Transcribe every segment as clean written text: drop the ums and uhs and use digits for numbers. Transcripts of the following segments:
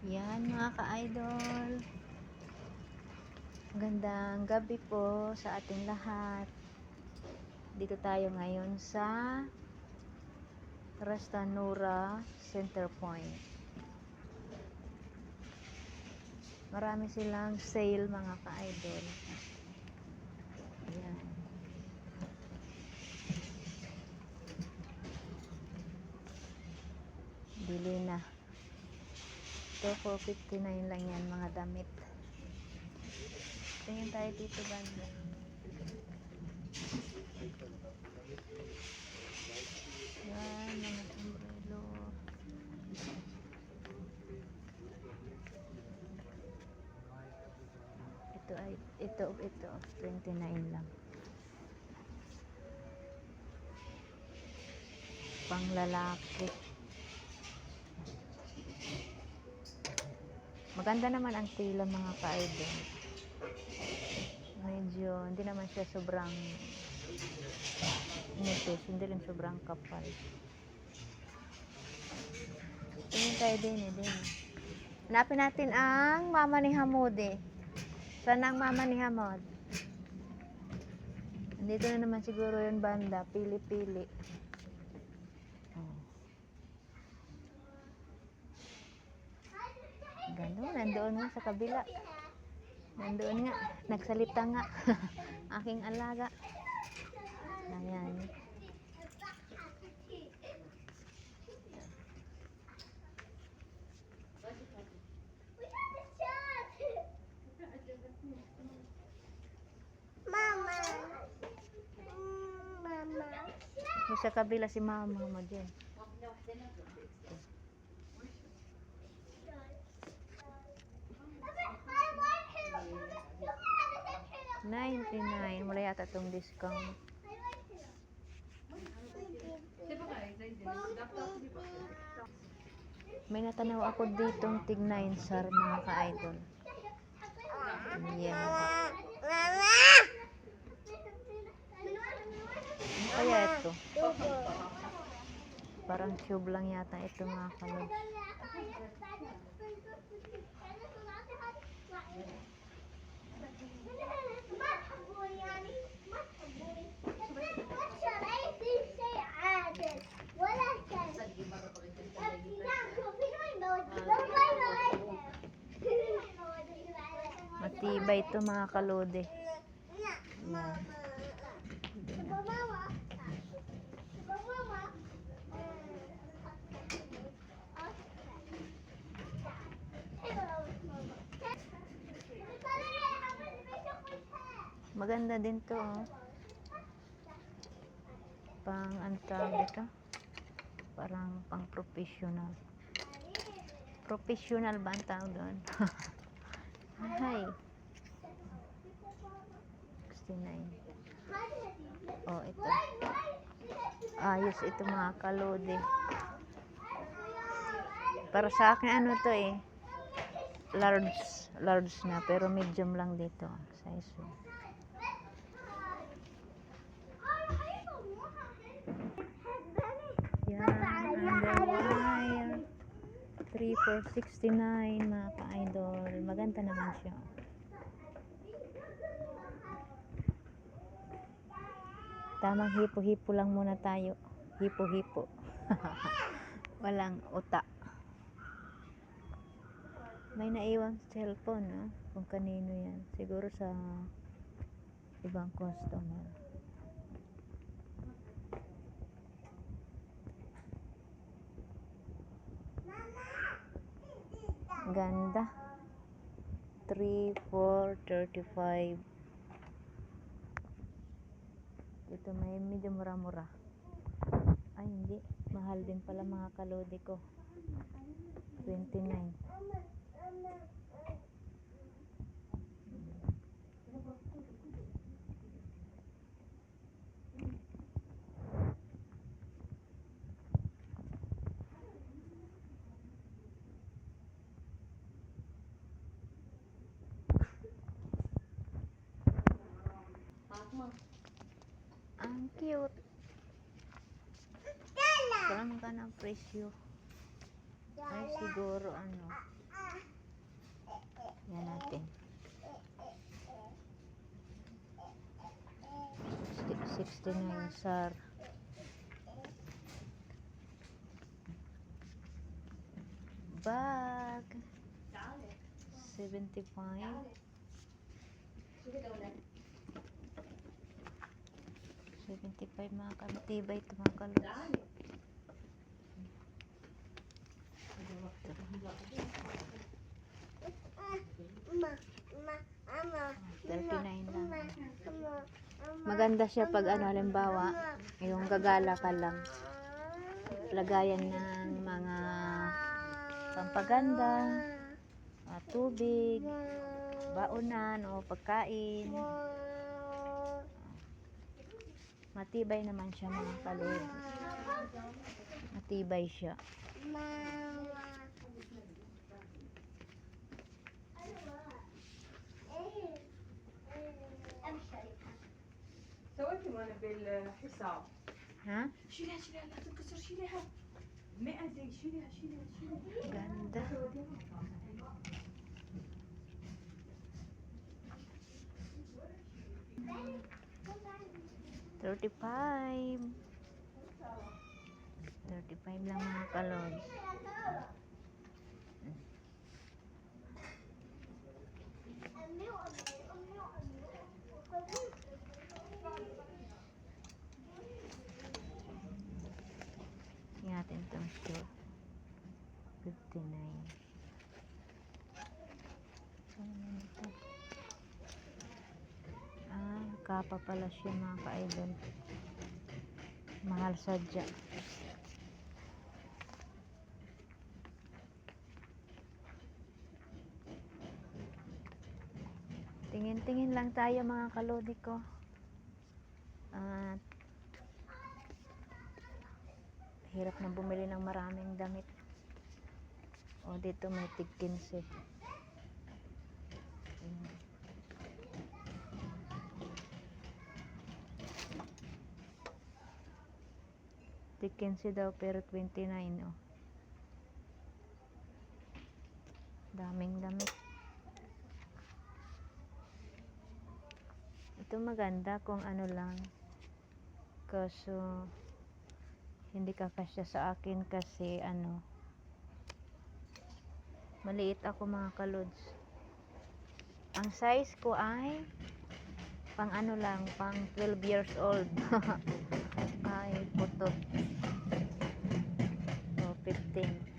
Yan mga ka-idol, gandang gabi po sa ating lahat. Dito tayo ngayon sa Rastanura Center Point. Marami silang sale mga ka-idol. Yan. Bili na. Ito for 59 lang yan mga damit. Tingin tayo dito banda. Yan, mga sombrero. Ito 29 lang. Pang lalaki. Maganda naman ang tela mga ka-idol. Medyo hindi naman siya sobrang nipis, hindi rin sobrang kapal. Tingin tayo din. Hanapin natin ang mama ni Hamode. Saan ang mama ni Hamod? Nandito na naman siguro yung banda. Pili-pili. Gano'n, nandoon nga sa kabila. Nandoon nga, nagsalita nga. Aking alaga. Ayan. Mama. Sa kabila si mama mo dyan. $99. Wala yata itong discount. May natanaw ako ditong tig-9 sar mga ka-idol. Yan. Mama. Ano kaya ito? Parang tube lang yata ito mga kalod. Matibay ito mga kalode. Yan. Maganda din to, oh. Pang antawag ito. Parang pang professional. Professional ba ang tawag doon? Hi. 69. Oh, ito. Ayos ito mga kalode. Para sa akin ano to eh. Large na pero medium lang dito. Size. Yan, underwire. 3 for 69 mga ka-idol. Maganda naman siya. Tamang hipo-hipo lang muna tayo. Hipo-hipo. Walang uta. May naiwang cellphone, no? Kung kanino yan. Siguro sa ibang customer. Ganda. 3 for 35. Ito may medyo mura-mura. Ay hindi, mahal din pala mga kalode ko. 29. Ang cute. Parang magkano ang presyo? Ay siguro ano Yan natin. 69 SAR. Bag. 75. 75 mga kalutibay ito mga kalutibay. 39 lang. Maganda siya pag ano, halimbawa, yung gagala ka lang. Lagayan ng mga pampaganda, tubig, baonan o pagkain. Matibay naman siya mga kalod. Matibay siya. سويتي وانا بالحساب Ha? شيلها لا تنكسر شيلها 100 زي شيلها Ganda. $35. $35 lang mga kalod. Tingnan natin itong shoe. 59. Ano ito? Kapa pala siya mga ka-idol. Mahal sadya. Tingin-tingin lang tayo mga kalodi ko. At hirap na bumili ng maraming damit. O dito may tig 15. Tig 15 daw pero 29 oh. Daming damit. Ito maganda kung ano lang. Kaso hindi kakasya sa akin kasi ano, maliit ako mga kalods. Ang size ko ay pang ano lang, pang 12 years old. Ay putot. So 15.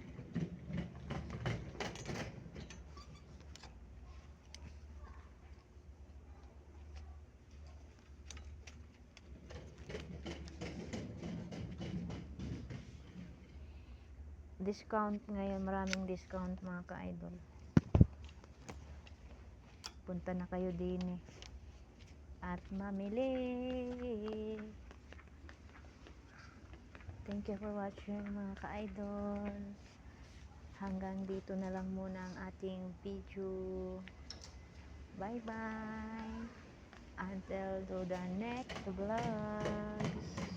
Discount ngayon, maraming discount mga ka-idol. Punta na kayo din at mamili. Thank you for watching mga ka-idol. Hanggang dito na lang muna ang ating video. Bye bye. Until to the next vlogs.